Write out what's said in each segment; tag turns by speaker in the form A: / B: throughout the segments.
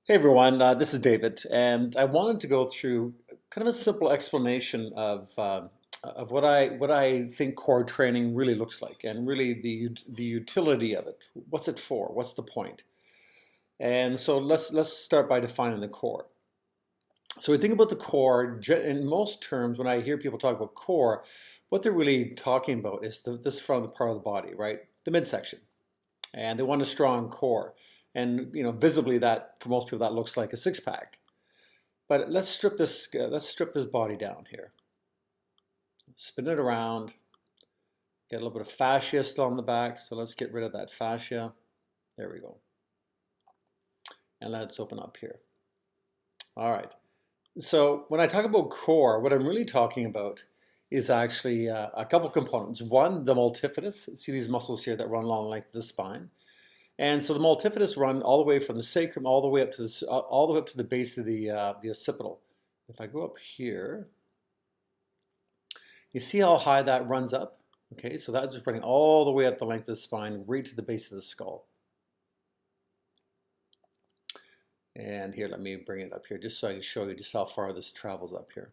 A: Hey everyone, this is David, and I wanted to go through kind of a simple explanation of what I think core training really looks like, and really the utility of it. What's it for? What's the point? And so let's start by defining the core. So we think about the core in most terms. When I hear people talk about core, what they're really talking about is this front of the part of the body, right? The midsection, and they want a strong core. And visibly, that for most people that looks like a six pack. But let's strip this body down here. Spin it around. Get a little bit of fascia still on the back, so let's get rid of that fascia. There we go. And let's open up here. All right. So when I talk about core, what I'm really talking about is actually a couple components. One, the multifidus. See these muscles here that run along the length of the spine. And so the multifidus run all the way from the sacrum all the way up to the base of the occipital. If I go up here, you see how high that runs up? Okay, so that's just running all the way up the length of the spine, right to the base of the skull. And here, let me bring it up here just so I can show you just how far this travels up here.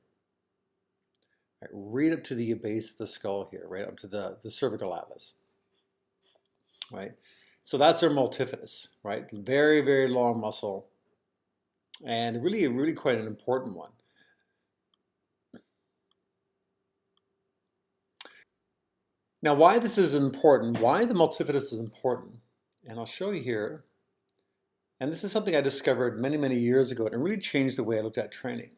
A: Right up to the base of the skull here, right up to the cervical atlas. Right? So that's our multifidus, right? Very, very long muscle, and really quite an important one. Now, why this is important, why the multifidus is important, and I'll show you here. And this is something I discovered many, many years ago, and it really changed the way I looked at training,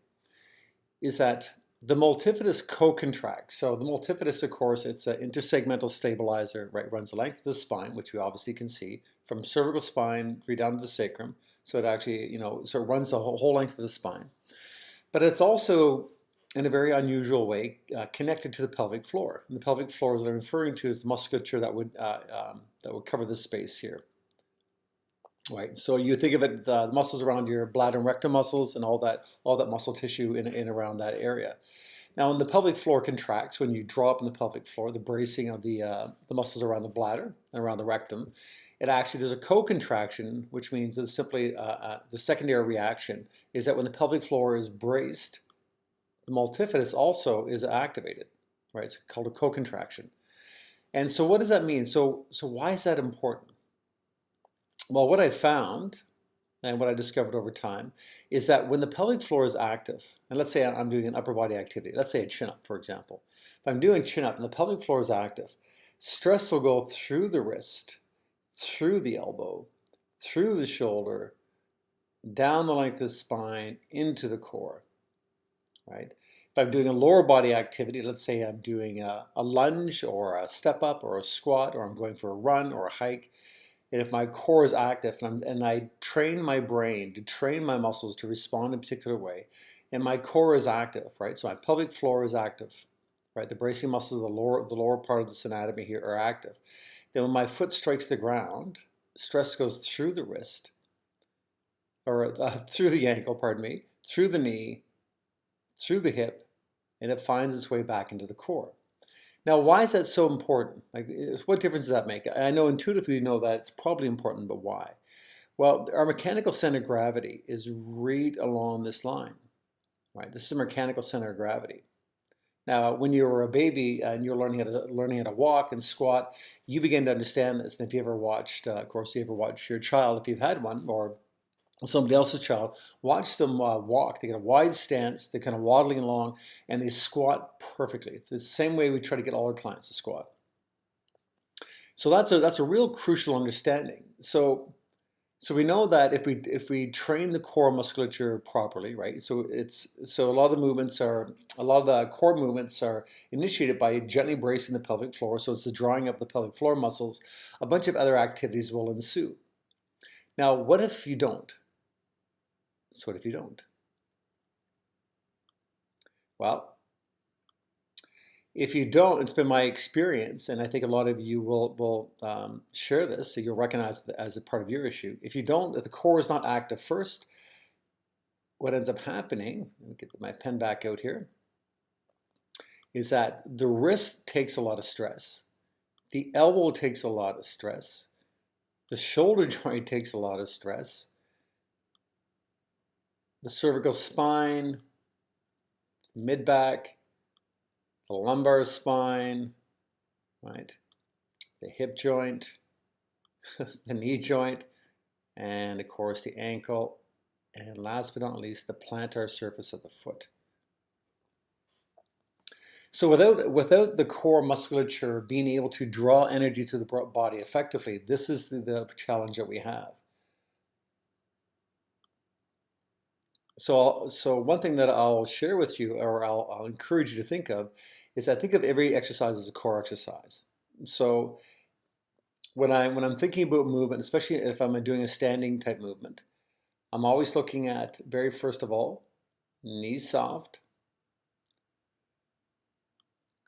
A: is that the multifidus co-contracts. So the multifidus, of course, it's an intersegmental stabilizer, right? Runs the length of the spine, which we obviously can see, from cervical spine right down to the sacrum. So it actually, so it runs the whole length of the spine. But it's also, in a very unusual way, connected to the pelvic floor. And the pelvic floor, as I'm referring to, is the musculature that would cover this space here. Right, so you think of it, the muscles around your bladder and rectum muscles, and all that muscle tissue in around that area. Now, when the pelvic floor contracts, when you draw up in the pelvic floor, the bracing of the muscles around the bladder and around the rectum, it actually does a co-contraction, which means it's simply the secondary reaction is that when the pelvic floor is braced, the multifidus also is activated. Right, it's called a co-contraction. And so, what does that mean? So why is that important? Well, what I found and what I discovered over time is that when the pelvic floor is active, and let's say I'm doing an upper body activity, let's say a chin up, for example. If I'm doing chin up and the pelvic floor is active, stress will go through the wrist, through the elbow, through the shoulder, down the length of the spine, into the core, right? If I'm doing a lower body activity, let's say I'm doing a lunge or a step up or a squat, or I'm going for a run or a hike, and if my core is active and I train my brain to train my muscles to respond in a particular way, and my core is active, right? So my pelvic floor is active, right? The bracing muscles of the lower part of this anatomy here are active. Then when my foot strikes the ground, stress goes through the wrist, or through the ankle, pardon me, through the knee, through the hip, and it finds its way back into the core. Now, why is that so important? Like, what difference does that make? I know intuitively you know that it's probably important, but why? Well, our mechanical center of gravity is right along this line, right? This is a mechanical center of gravity. Now, when you were a baby and you're learning how to walk and squat, you begin to understand this. And if you ever watched, of course, you ever watched your child, if you've had one, or somebody else's child, watch them walk. They get a wide stance, they're kind of waddling along, and they squat perfectly. It's the same way we try to get all our clients to squat. So that's a real crucial understanding. So we know that if we train the core musculature properly, right? So a lot of the core movements are initiated by gently bracing the pelvic floor. So it's the drawing up the pelvic floor muscles. A bunch of other activities will ensue. Now, what if you don't? So what if you don't? Well, if you don't, it's been my experience, and I think a lot of you will share this, so you'll recognize it as a part of your issue. If you don't, if the core is not active first, what ends up happening, let me get my pen back out here, is that the wrist takes a lot of stress, the elbow takes a lot of stress, the shoulder joint takes a lot of stress, the cervical spine, mid-back, the lumbar spine, right? The hip joint, the knee joint, and of course the ankle, and last but not least, the plantar surface of the foot. So without the core musculature being able to draw energy to the body effectively, this is the challenge that we have. So one thing that I'll share with you, or I'll encourage you to think of, is that think of every exercise as a core exercise. So when I'm thinking about movement, especially if I'm doing a standing type movement, I'm always looking at, very first of all, knees soft,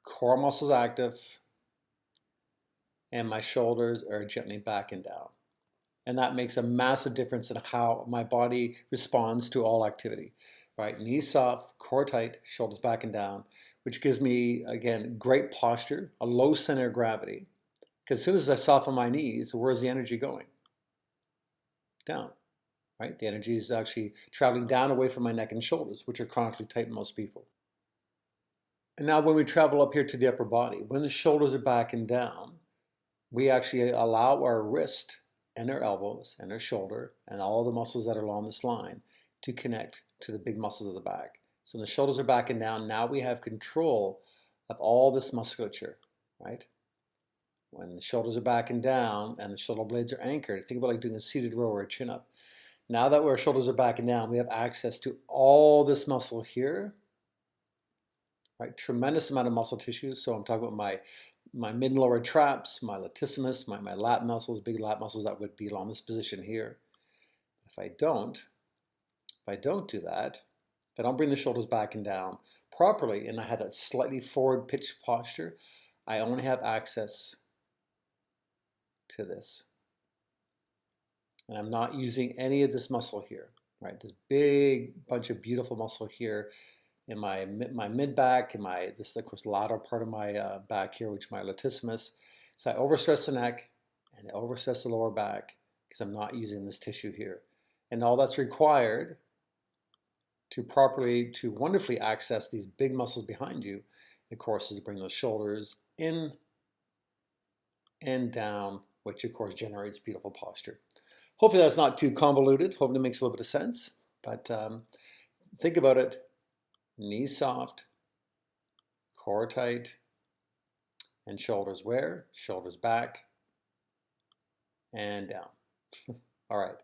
A: core muscles active, and my shoulders are gently back and down. And that makes a massive difference in how my body responds to all activity, right? Knees soft, core tight, shoulders back and down, which gives me, again, great posture, a low center of gravity. Because as soon as I soften my knees, where's the energy going? Down, right? The energy is actually traveling down away from my neck and shoulders, which are chronically tight in most people. And now when we travel up here to the upper body, when the shoulders are back and down, we actually allow our wrist and our elbows and our shoulder and all the muscles that are along this line to connect to the big muscles of the back. So when the shoulders are back and down, now we have control of all this musculature, right? When the shoulders are back and down and the shoulder blades are anchored, think about like doing a seated row or a chin-up. Now that our shoulders are back and down, we have access to all this muscle here, right? Tremendous amount of muscle tissue. So I'm talking about my mid and lower traps, my latissimus, my lat muscles, big lat muscles that would be along this position here. If I don't do that, if I don't bring the shoulders back and down properly, and I have that slightly forward pitched posture, I only have access to this. And I'm not using any of this muscle here, right? This big bunch of beautiful muscle here in my mid back, and this of course lateral part of my back here, which is my latissimus. So I overstress the neck and I overstress the lower back because I'm not using this tissue here. And all that's required to wonderfully access these big muscles behind you, of course, is to bring those shoulders in and down, which of course generates beautiful posture. Hopefully that's not too convoluted. Hopefully it makes a little bit of sense. But think about it. Knees soft, core tight, and shoulders where? Shoulders back and down. All right.